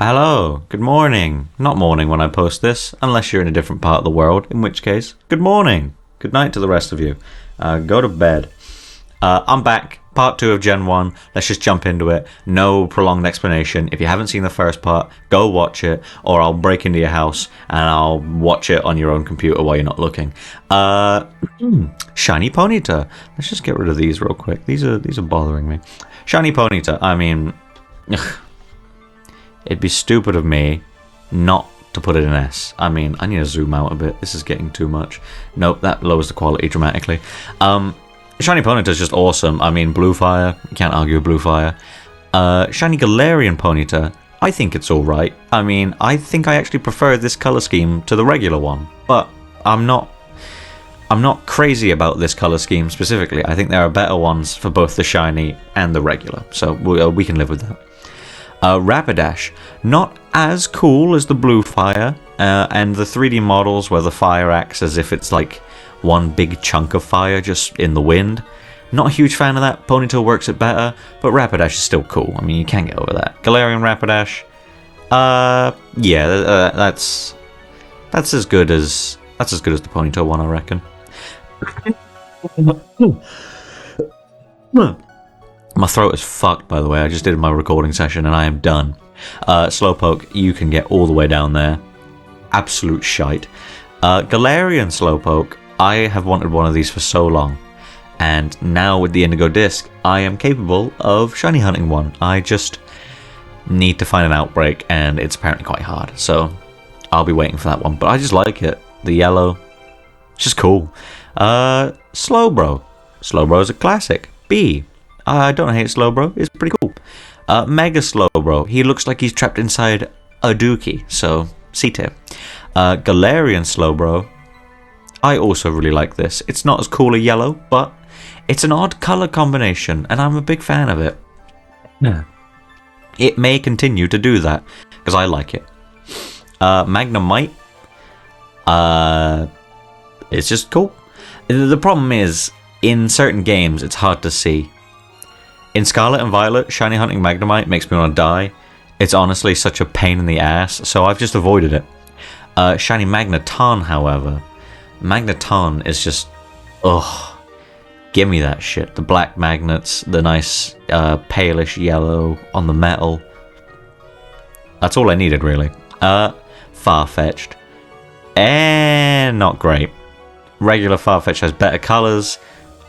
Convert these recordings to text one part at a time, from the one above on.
Hello, good morning. Not morning when I post this, unless you're in a different part of the world, in which case, good morning. Good night to the rest of you. Go to bed. I'm back, part 2 of Gen 1. Let's just jump into it. No prolonged explanation. If you haven't seen the first part, go watch it, or I'll break into your house and I'll watch it on your own computer while you're not looking. Shiny Ponyta. Let's just get rid of these real quick. These are bothering me. Shiny Ponyta. I mean, it'd be stupid of me not to put it in S. I mean, I need to zoom out a bit. This is getting too much. Nope, that lowers the quality dramatically. Shiny Ponyta is just awesome. I mean, Blue Fire. You can't argue with Blue Fire. Shiny Galarian Ponyta. I think it's alright. I mean, I think I actually prefer this color scheme to the regular one. But I'm not crazy about this color scheme specifically. I think there are better ones for both the shiny and the regular. So we can live with that. Rapidash, not as cool as the Blue Fire, and the 3D models where the fire acts as if it's like one big chunk of fire just in the wind. Not a huge fan of that. Ponyta works it better, but Rapidash is still cool. I mean, you can't get over that. Galarian Rapidash, yeah, that's as good as the Ponyta one, I reckon. My throat is fucked, by the way. I just did my recording session and I am done. Slowpoke, you can get all the way down there. Absolute shite. Galarian Slowpoke, I have wanted one of these for so long. And now with the Indigo Disc, I am capable of shiny hunting one. I just need to find an outbreak and it's apparently quite hard. So I'll be waiting for that one. But I just like it. The yellow, it's just cool. Slowbro. Slowbro is a classic. B. I don't hate Slowbro, it's pretty cool. Mega Slowbro, he looks like he's trapped inside a dookie, so C-tier. Galarian Slowbro, I also really like this. It's not as cool a yellow, but it's an odd colour combination, and I'm a big fan of it. Yeah. It may continue to do that, because I like it. Magnemite, it's just cool. The problem is, in certain games, it's hard to see. In Scarlet and Violet, shiny hunting Magnemite makes me want to die. It's honestly such a pain in the ass, so I've just avoided it. Shiny Magneton, however. Magneton is just... ugh. Give me that shit. The black magnets, the nice palish yellow on the metal. That's all I needed, really. Farfetch'd. Not great. Regular Farfetch'd has better colours,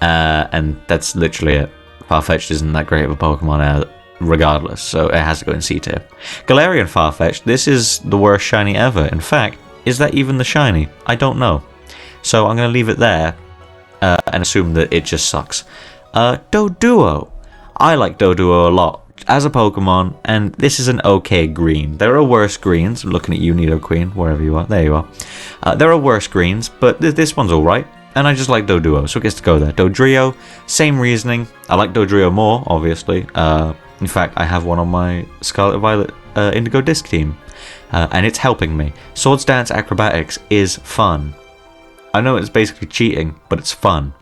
and that's literally it. Farfetch'd isn't that great of a Pokemon regardless, so it has to go in C tier. Galarian Farfetch'd, this is the worst shiny ever. In fact, is that even the shiny? I don't know. So I'm going to leave it there and assume that it just sucks. Doduo. I like Doduo a lot as a Pokemon, and this is an okay green. There are worse greens. I'm looking at you, Nidoqueen, wherever you are. There you are. There are worse greens, but this one's alright. And I just like Doduo, so it gets to go there. Dodrio, same reasoning. I like Dodrio more, obviously. In fact, I have one on my Scarlet Violet Indigo Disc team. And it's helping me. Swords Dance Acrobatics is fun. I know it's basically cheating, but it's fun.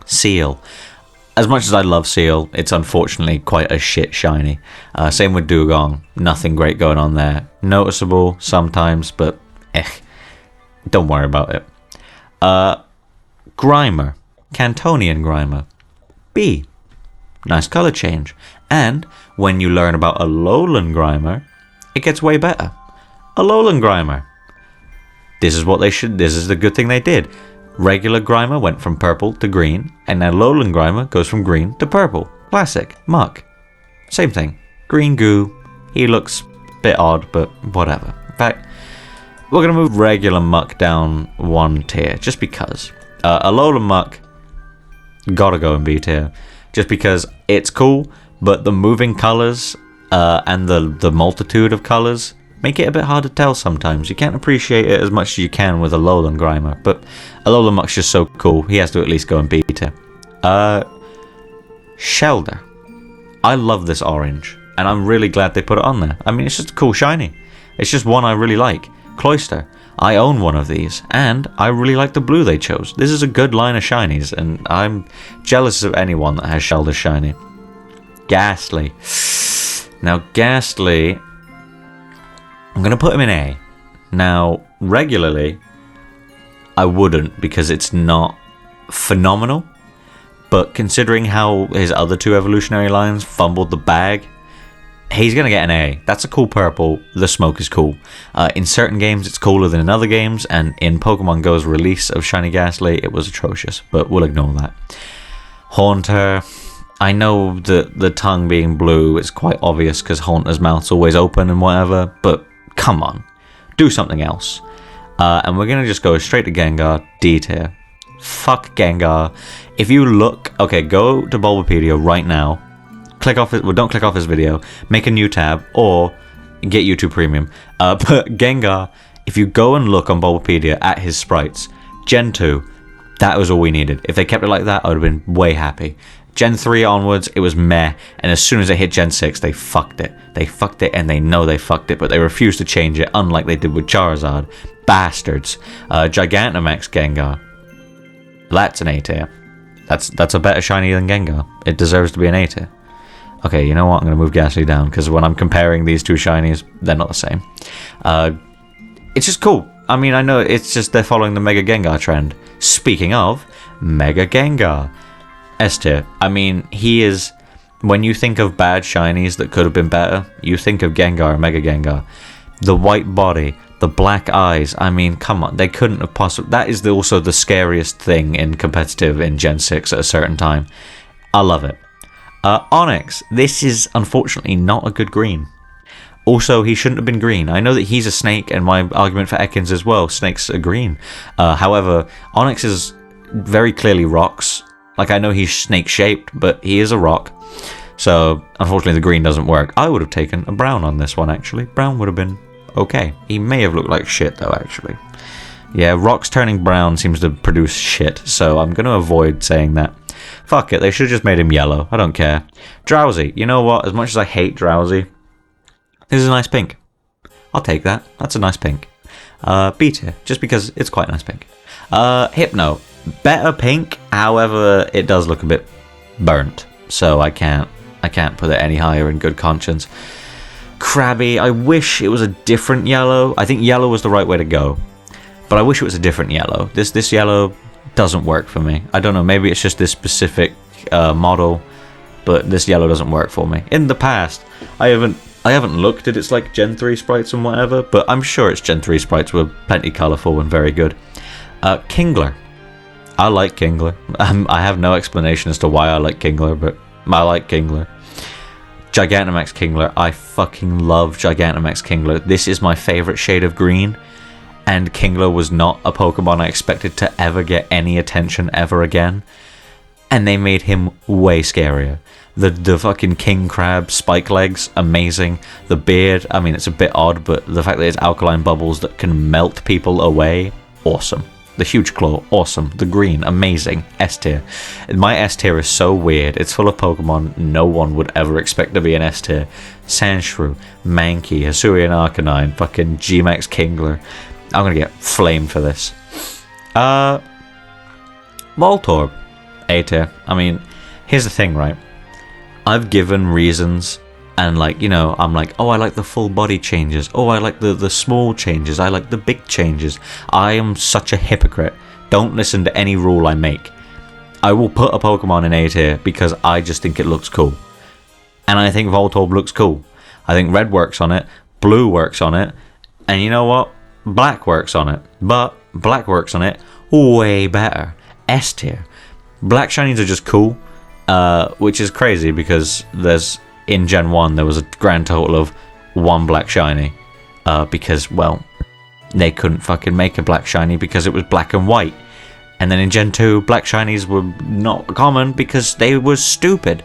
Seal. As much as I love Seal, it's unfortunately quite a shit shiny. Same with Dugong. Nothing great going on there. Noticeable sometimes, but don't worry about it. Grimer, Cantonian Grimer. B. Nice colour change. And when you learn about Alolan Grimer, it gets way better. Alolan Grimer. This is what they should. This is the good thing they did. Regular Grimer went from purple to green, and now Alolan Grimer goes from green to purple. Classic. Muck. Same thing. Green goo. He looks a bit odd, but whatever. In fact, we're going to move regular Muck down one tier, just because. Alolan Muck, gotta go in B tier, just because it's cool, but the moving colours and the multitude of colours make it a bit hard to tell sometimes. You can't appreciate it as much as you can with Alolan Grimer, but Alolan Muck's just so cool, he has to at least go in B tier. Shelder. I love this orange, and I'm really glad they put it on there. I mean, it's just a cool shiny. It's just one I really like. Cloyster. I own one of these, and I really like the blue they chose. This is a good line of shinies, and I'm jealous of anyone that has Shelder shiny. Gastly. Now, Gastly I'm going to put him in A. Now, regularly, I wouldn't because it's not phenomenal. But considering how his other two evolutionary lines fumbled the bag, he's going to get an A. That's a cool purple. The smoke is cool. In certain games, it's cooler than in other games. And in Pokemon Go's release of Shiny Gastly, it was atrocious. But we'll ignore that. Haunter. I know that the tongue being blue is quite obvious because Haunter's mouth's always open and whatever. But come on. Do something else. And we're going to just go straight to Gengar. D tier. Fuck Gengar. If you look... Okay, go to Bulbapedia right now. Click off it. Well, don't click off this video. Make a new tab or get YouTube Premium. But Gengar, if you go and look on Bulbapedia at his sprites, Gen 2, that was all we needed. If they kept it like that, I would have been way happy. Gen 3 onwards, it was meh. And as soon as they hit Gen 6, they fucked it. They fucked it and they know they fucked it, but they refused to change it, unlike they did with Charizard. Bastards. Gigantamax Gengar. That's an A tier. That's a better shiny than Gengar. It deserves to be an A tier. Okay, you know what? I'm going to move Gastly down because when I'm comparing these two shinies, they're not the same. It's just cool. I mean, I know it's just they're following the Mega Gengar trend. Speaking of, Mega Gengar. S tier. I mean, he is... When you think of bad shinies that could have been better, you think of Gengar and Mega Gengar. The white body, the black eyes, I mean, come on, they couldn't have possibly... That is also the scariest thing in competitive in Gen 6 at a certain time. I love it. Onyx, this is unfortunately not a good green. Also, he shouldn't have been green. I know that he's a snake, and my argument for Ekans as well, snakes are green. However, Onyx is very clearly rocks. Like, I know he's snake-shaped, but he is a rock. So, unfortunately, the green doesn't work. I would have taken a brown on this one, actually. Brown would have been okay. He may have looked like shit, though, actually. Yeah, rocks turning brown seems to produce shit, so I'm going to avoid saying that. Fuck it, they should have just made him yellow. I don't care. Drowzee. You know what? As much as I hate Drowzee, this is a nice pink. I'll take that. That's a nice pink. B tier, just because it's quite a nice pink. Hypno. Better pink, however, it does look a bit burnt. So I can't put it any higher in good conscience. Krabby, I wish it was a different yellow. I think yellow was the right way to go. But I wish it was a different yellow. This yellow doesn't work for me. I don't know, maybe it's just this specific model, but this yellow doesn't work for me. In the past, I haven't looked at its like Gen 3 sprites and whatever, but I'm sure its Gen 3 sprites were plenty colourful and very good. Kingler. I like Kingler. I have no explanation as to why I like Kingler, but I like Kingler. Gigantamax Kingler. I fucking love Gigantamax Kingler. This is my favourite shade of green, and Kingler was not a Pokemon I expected to ever get any attention ever again, and they made him way scarier. The fucking king crab spike legs, amazing. The beard, I mean, it's a bit odd, but the fact that it's alkaline bubbles that can melt people away, awesome. The huge claw, awesome. The green, amazing. S tier. My S tier is so weird. It's full of Pokemon no one would ever expect to be an S tier. Sandshrew, Mankey, Hisuian Arcanine, fucking G-Max Kingler. I'm gonna get flamed for this. Voltorb, A tier. I mean, here's the thing, right? I've given reasons, and like, you know, I'm like, oh, I like the full body changes. Oh, I like the small changes. I like the big changes. I am such a hypocrite. Don't listen to any rule I make. I will put a Pokemon in A tier because I just think it looks cool. And I think Voltorb looks cool. I think red works on it, blue works on it, and you know what? Black works on it. But black works on it way better. S tier. Black shinies are just cool, which is crazy because in Gen 1 there was a grand total of 1 black shiny, because, well, they couldn't fucking make a black shiny because it was black and white. And then in Gen 2, black shinies were not common because they were stupid.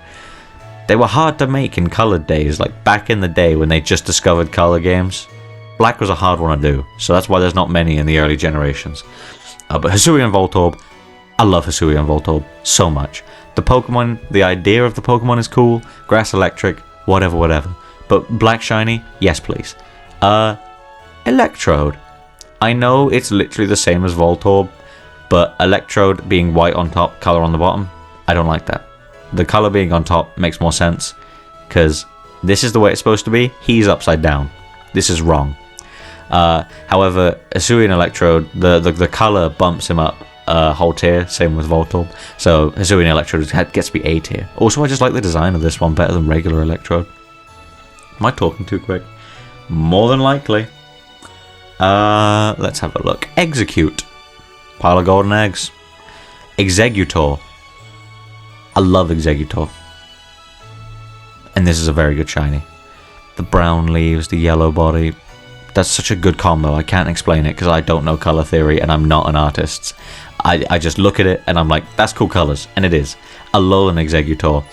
They were hard to make in colored days, like back in the day when they just discovered color games. Black was a hard one to do, so that's why there's not many in the early generations. But Hisuian Voltorb, I love Hisuian Voltorb so much. The Pokemon, the idea of the Pokemon is cool. Grass Electric, whatever. But Black Shiny, yes please. Electrode. I know it's literally the same as Voltorb, but Electrode being white on top, color on the bottom, I don't like that. The color being on top makes more sense, because this is the way it's supposed to be. He's upside down. This is wrong. However, Hisuian Electrode, the color bumps him up a whole tier, same with Voltorb. So Hisuian Electrode gets to be A tier. Also, I just like the design of this one better than regular Electrode. Am I talking too quick? More than likely. Let's have a look. Exeggcute. Pile of golden eggs. Exeggutor. I love Exeggutor. And this is a very good shiny. The brown leaves, the yellow body. That's such a good combo. I can't explain it because I don't know color theory and I'm not an artist. I just look at it and I'm like, that's cool colors. And it is. Alolan Exeggutor.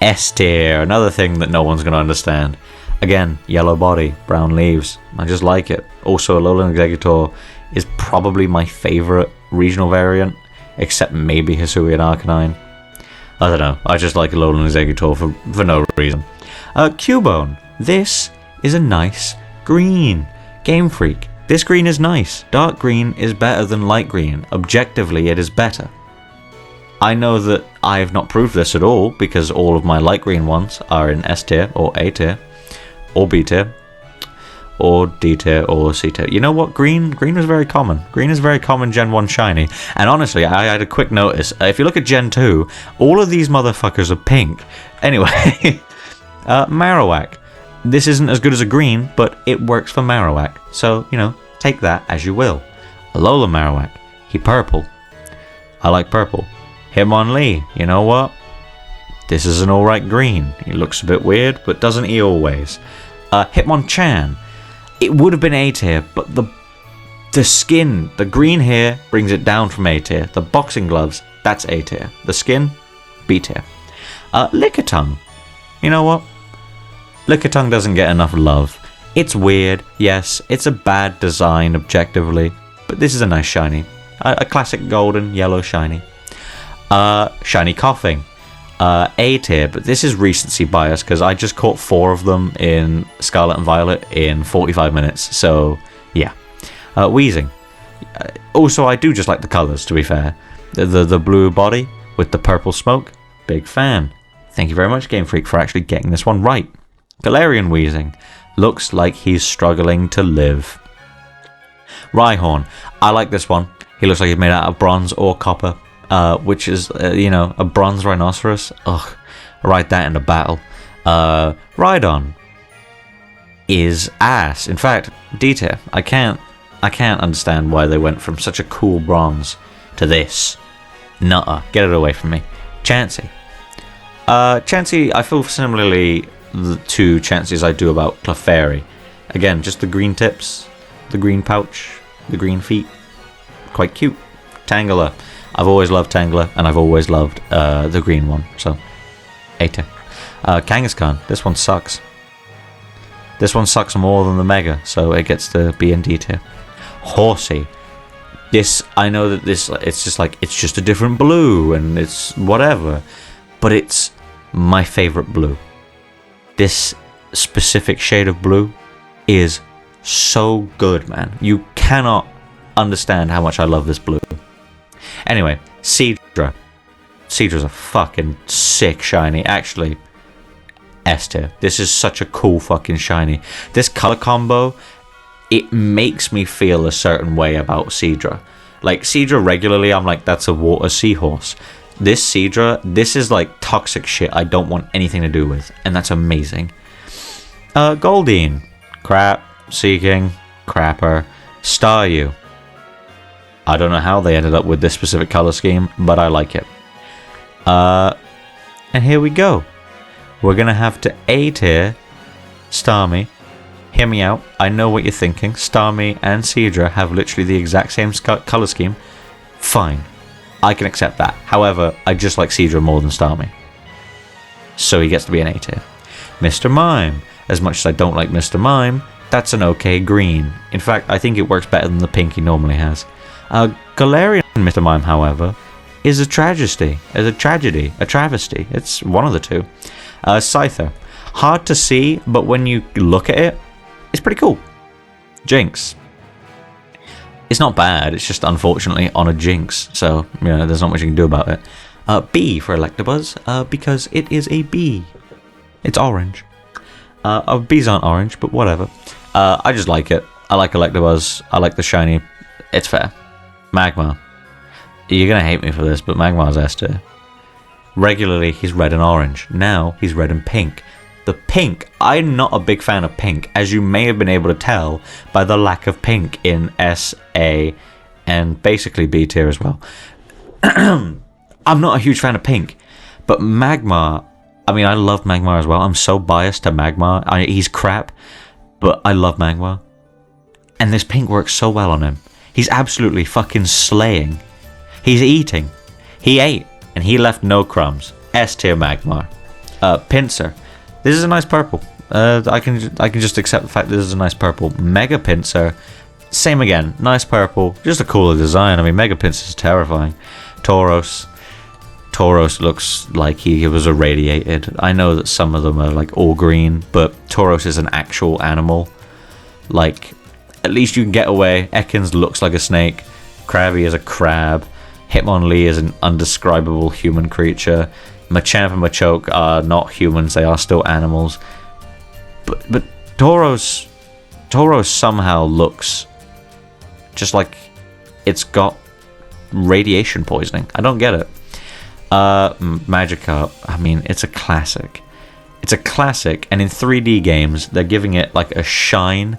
S tier. Another thing that no one's going to understand. Again, yellow body, brown leaves. I just like it. Also, Alolan Exeggutor is probably my favorite regional variant, except maybe Hisuian Arcanine. I don't know. I just like Alolan Exeggutor for no reason. Cubone. This is a nice green. Game Freak. This green is nice. Dark green is better than light green. Objectively, it is better. I know that I have not proved this at all, because all of my light green ones are in S tier, or A tier, or B tier, or D tier, or C tier. You know what? Green was very common. Green is very common Gen 1 shiny. And honestly, I had a quick notice. If you look at Gen 2, all of these motherfuckers are pink. Anyway, Marowak. This isn't as good as a green, but it works for Marowak. So, you know, take that as you will. Alola Marowak. He purple. I like purple. Hitmonlee. You know what? This is an alright green. He looks a bit weird, but doesn't he always? Hitmonchan. It would have been A tier, but the skin, the green hair, brings it down from A tier. The boxing gloves, that's A tier. The skin, B tier. Lickitung. You know what? Lickitung doesn't get enough love. It's weird, yes. It's a bad design objectively, but this is a nice shiny. A classic golden yellow shiny. Shiny Coughing. A tier, but this is recency bias because I just caught 4 of them in Scarlet and Violet in 45 minutes, so yeah. Wheezing. Also, I do just like the colours, to be fair. The blue body with the purple smoke, big fan. Thank you very much, Game Freak, for actually getting this one right. Galarian Wheezing. Looks like he's struggling to live. Rhyhorn. I like this one. He looks like he's made out of bronze or copper. Which is, you know, a bronze rhinoceros. Ugh, write that in a battle. Rhydon is ass. In fact, D tier. I can't understand why they went from such a cool bronze to this. Nutter, get it away from me. Chansey. Chansey, I feel similarly to Chansey as I do about Clefairy. Again, just the green tips, the green pouch, the green feet. Quite cute. Tangela. I've always loved Tangela, and I've always loved the green one, so A tier. Kangaskhan, this one sucks. This one sucks more than the Mega, so it gets to B and D tier. Horsea. This, I know that this, it's just a different blue, and it's whatever, but it's my favorite blue. This specific shade of blue is so good, man. You cannot understand how much I love this blue. Anyway, Seadra. Seadra's a fucking sick shiny. Actually, S tier. This is such a cool fucking shiny. This color combo, it makes me feel a certain way about Seadra. Like, Seadra regularly, I'm like, that's a water seahorse. This Seadra, this is like toxic shit I don't want anything to do with. And that's amazing. Goldine. Crap. Seeking. Crapper. Staryu. I don't know how they ended up with this specific color scheme, but I like it. And here we go. We're going to have to A tier Starmie. Hear me out. I know what you're thinking. Starmie and Seadra have literally the exact same color scheme. Fine. I can accept that. However, I just like Seadra more than Starmie. So he gets to be an A tier. Mr. Mime. As much as I don't like Mr. Mime, that's an okay green. In fact, I think it works better than the pink he normally has. Galarian Mr. Mime, however, is a tragedy. A travesty. It's one of the two. Scyther. Hard to see, but when you look at it, it's pretty cool. Jinx. It's not bad, it's just unfortunately on a Jinx, so you know, there's not much you can do about it. B for Electabuzz, because it is a B. It's orange. Bees aren't orange, but whatever. I just like it. I like Electabuzz. I like the shiny. It's fair. Magmar. You're gonna hate me for this, but Magmar's S tier. Regularly, he's red and orange. Now, he's red and pink. The pink, I'm not a big fan of pink, as you may have been able to tell by the lack of pink in S, A, and basically B tier as well. I'm not a huge fan of pink, but Magmar, I mean, I love Magmar as well. I'm so biased to Magmar. He's crap, but I love Magmar. And this pink works so well on him. He's absolutely fucking slaying. He's eating. He ate, and he left no crumbs. S tier Magmar. Pinsir. This is a nice purple. I can just accept the fact this is a nice purple. Mega Pinsir. Same again. Nice purple. Just a cooler design. I mean, Mega Pinsir is terrifying. Tauros. Tauros looks like he was irradiated. I know that some of them are like all green, but Tauros is an actual animal. Like, at least you can get away. Ekans looks like a snake. Krabby is a crab. Hitmonlee is an undescribable human creature. Machamp and Machoke are not humans, they are still animals. But Tauros somehow looks just like it's got radiation poisoning. I don't get it. Magikarp, I mean, it's a classic. It's a classic, and in 3D games, they're giving it like a shine.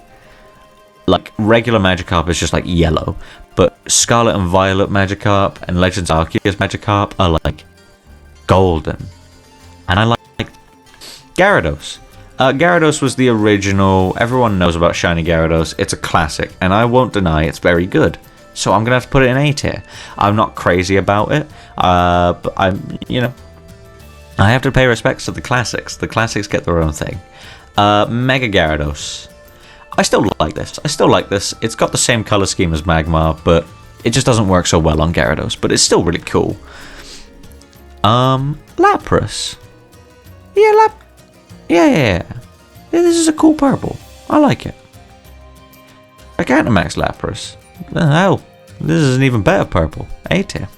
Like, regular Magikarp is just like yellow, but Scarlet and Violet Magikarp and Legends Arceus Magikarp are like golden. And I like Gyarados. Gyarados was the original. Everyone knows about Shiny Gyarados. It's a classic, and I won't deny it's very good. So I'm gonna have to put it in A tier. I'm not crazy about it, but I'm, you know, I have to pay respects to the classics. The classics get their own thing. Mega Gyarados. I still like this. It's got the same color scheme as Magmar, but it just doesn't work so well on Gyarados. But it's still really cool. Lapras. Yeah. This is a cool purple. I like it. Gigantamax Lapras. Hell, this is an even better purple. A tier.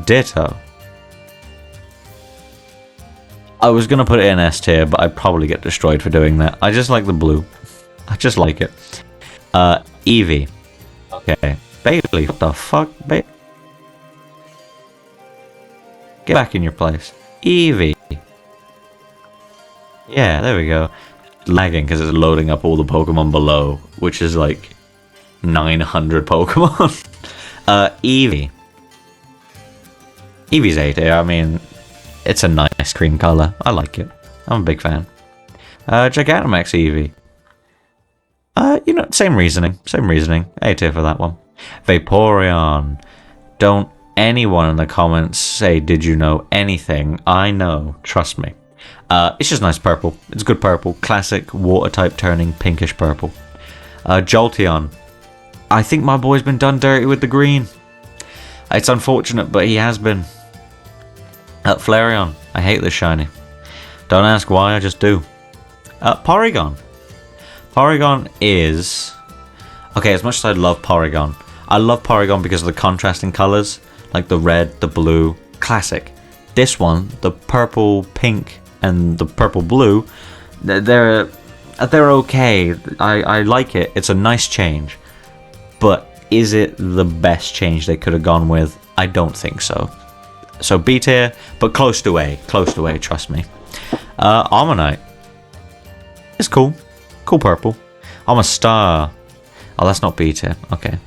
Ditto. I was gonna put it in S tier, but I'd probably get destroyed for doing that. I just like the blue. I just like it. Eevee. Okay. Bailey, what the fuck, babe? Get back in your place. Eevee. Yeah, there we go. Lagging because it's loading up all the Pokemon below, which is like 900 Pokemon. Eevee. Eevee's A tier. I mean, it's a nice cream color. I like it. I'm a big fan. Gigantamax Eevee. You know, same reasoning. A tier for that one. Vaporeon. Don't anyone in the comments say, did you know anything? I know. Trust me. It's just nice purple. It's good purple. Classic water type turning pinkish purple. Jolteon. I think my boy's been done dirty with the green. It's unfortunate, but he has been. Flareon. I hate this shiny. Don't ask why, I just do. Porygon. Porygon is... Okay, as much as I love Porygon, I love Porygon because of the contrasting colours. Like the red, the blue. Classic. This one, the purple, pink, and the purple blue, they're okay. I like it. It's a nice change. But is it the best change they could have gone with? I don't think so. So B tier, but close to A. Close to A, trust me. Armonite. It's cool. Cool purple. Amistar. Oh, that's not B tier. Okay.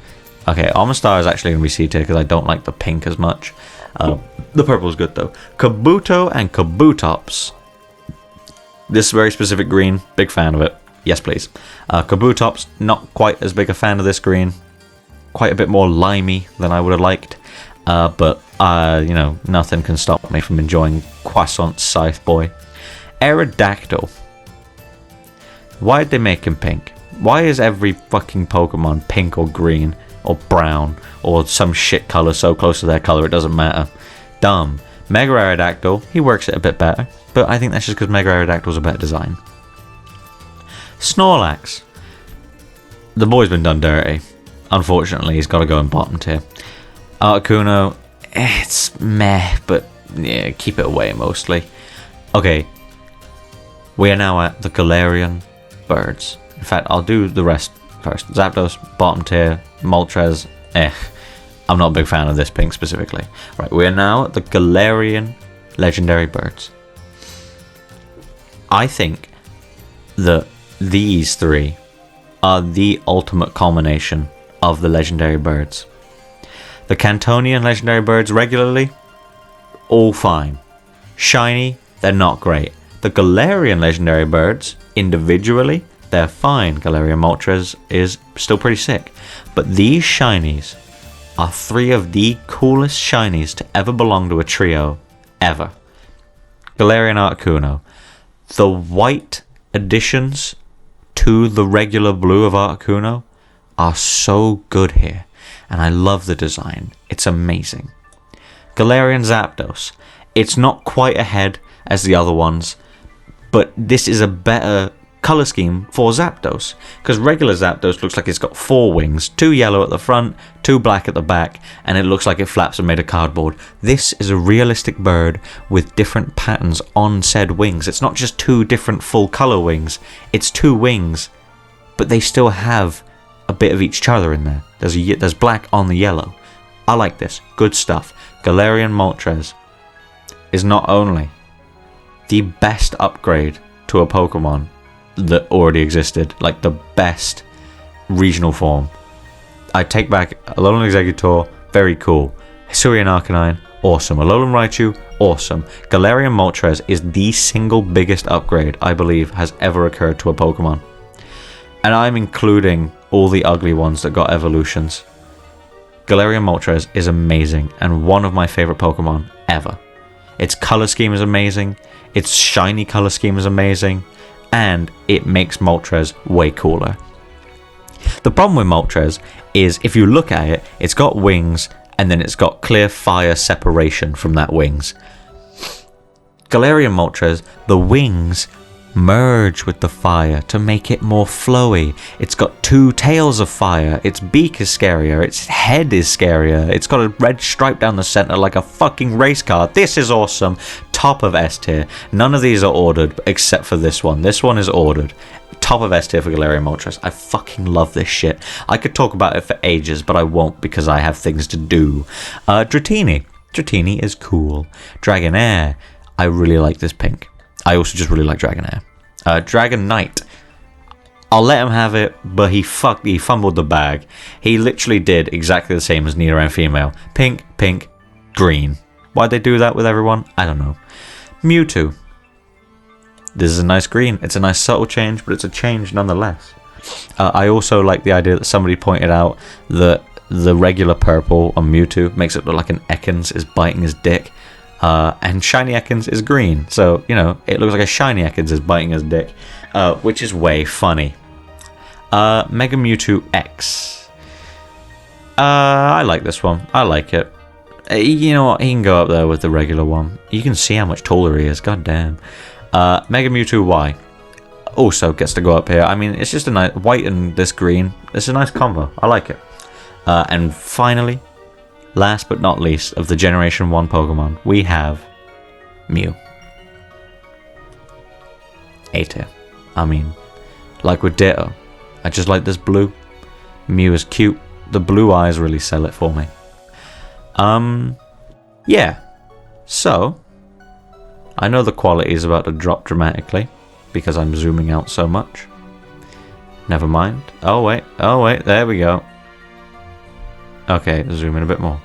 Okay, Amistar is actually going to be C tier because I don't like the pink as much. The purple is good though. Kabuto and Kabutops. This very specific green, big fan of it. Yes, please. Kabutops, not quite as big a fan of this green. Quite a bit more limey than I would have liked. But, you know, nothing can stop me from enjoying Croissant Scythe Boy. Aerodactyl. Why'd they make him pink? Why is every fucking Pokemon pink or green or brown or some shit colour so close to their colour it doesn't matter? Dumb. Mega Aerodactyl, he works it a bit better, but I think that's just because Mega Aerodactyl's a better design. Snorlax. The boy's been done dirty. Unfortunately, he's got to go in bottom tier. Articuno, it's meh, but yeah, keep it away mostly. Okay, we are now at the Galarian birds. In fact, I'll do the rest first. Zapdos, bottom tier. Moltres, I'm not a big fan of this pink specifically. Right, we are now at the Galarian legendary birds. I think that these three are the ultimate culmination of the legendary birds. The Cantonian legendary birds regularly, all fine. Shiny, they're not great. The Galarian legendary birds, individually, they're fine. Galarian Moltres is still pretty sick. But these shinies are three of the coolest shinies to ever belong to a trio, ever. Galarian Articuno. The white additions to the regular blue of Articuno are so good here. And I love the design. It's amazing. Galarian Zapdos. It's not quite ahead as the other ones, but this is a better color scheme for Zapdos, because regular Zapdos looks like it's got 4 wings, 2 yellow at the front, 2 black at the back, and it looks like it flaps are made of cardboard. This is a realistic bird with different patterns on said wings. It's not just 2 different full color wings, it's 2 wings, but they still have a bit of each other in there. There's black on the yellow. I like this. Good stuff. Galarian Moltres is not only the best upgrade to a Pokemon that already existed, like the best regional form. I take back Alolan Exeggutor, very cool. Hisuian Arcanine, awesome. Alolan Raichu, awesome. Galarian Moltres is the single biggest upgrade I believe has ever occurred to a Pokemon. And I'm including all the ugly ones that got evolutions. Galarian Moltres is amazing and one of my favorite Pokemon ever. Its color scheme is amazing, its shiny color scheme is amazing, and it makes Moltres way cooler. The problem with Moltres is if you look at it, it's got wings and then it's got clear fire separation from that wings. Galarian Moltres, the wings merge with the fire to make it more flowy. It's got 2 tails of fire, its beak is scarier, its head is scarier, it's got a red stripe down the center like a fucking race car. This is awesome. Top of S tier. None of these are ordered except for this one. This one is ordered. Top of S tier for Galarian Moltres. I fucking love this shit. I could talk about it for ages, but I won't because I have things to do. Dratini. Dratini is cool. Dragonair. I really like this pink. I also just really like Dragonair. Dragonite. I'll let him have it, but he fumbled the bag. He literally did exactly the same as Nidoran Female. Pink, pink, green. Why'd they do that with everyone? I don't know. Mewtwo. This is a nice green. It's a nice subtle change, but it's a change nonetheless. I also like the idea that somebody pointed out that the regular purple on Mewtwo makes it look like an Ekans is biting his dick. And Shiny Ekans is green, so, you know, it looks like a Shiny Ekans is biting his dick, which is way funny. Mega Mewtwo X. I like this one. I like it. You know what, he can go up there with the regular one. You can see how much taller he is, god damn. Mega Mewtwo Y also gets to go up here. I mean, it's just a nice white and this green. It's a nice combo. I like it. And finally, last but not least of the Generation 1 Pokemon, we have Mew. A tier. I mean, like with Ditto, I just like this blue. Mew is cute. The blue eyes really sell it for me. Yeah. So, I know the quality is about to drop dramatically because I'm zooming out so much. Never mind. Oh wait, there we go. Okay, zoom in a bit more.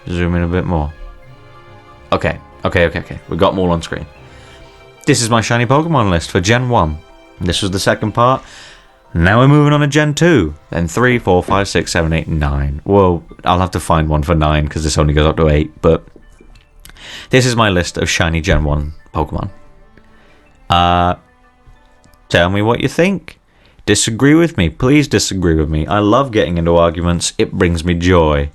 Zoom in a bit more. Okay. We got them all on screen. This is my shiny Pokemon list for Gen 1. This was the second part. Now we're moving on to Gen 2. Then 3, 4, 5, 6, 7, 8, 9. Well, I'll have to find one for 9 because this only goes up to 8. But this is my list of shiny Gen 1 Pokemon. Tell me what you think. Disagree with me. Please disagree with me. I love getting into arguments. It brings me joy.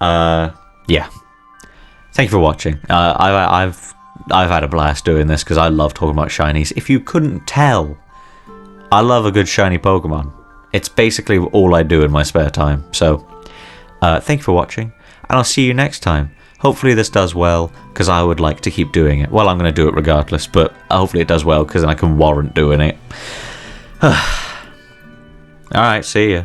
Yeah. Thank you for watching. I've had a blast doing this because I love talking about shinies. If you couldn't tell, I love a good shiny Pokemon. It's basically all I do in my spare time. So, thank you for watching, and I'll see you next time. Hopefully this does well, because I would like to keep doing it. Well, I'm going to do it regardless, but hopefully it does well, because then I can warrant doing it. Alright, see ya.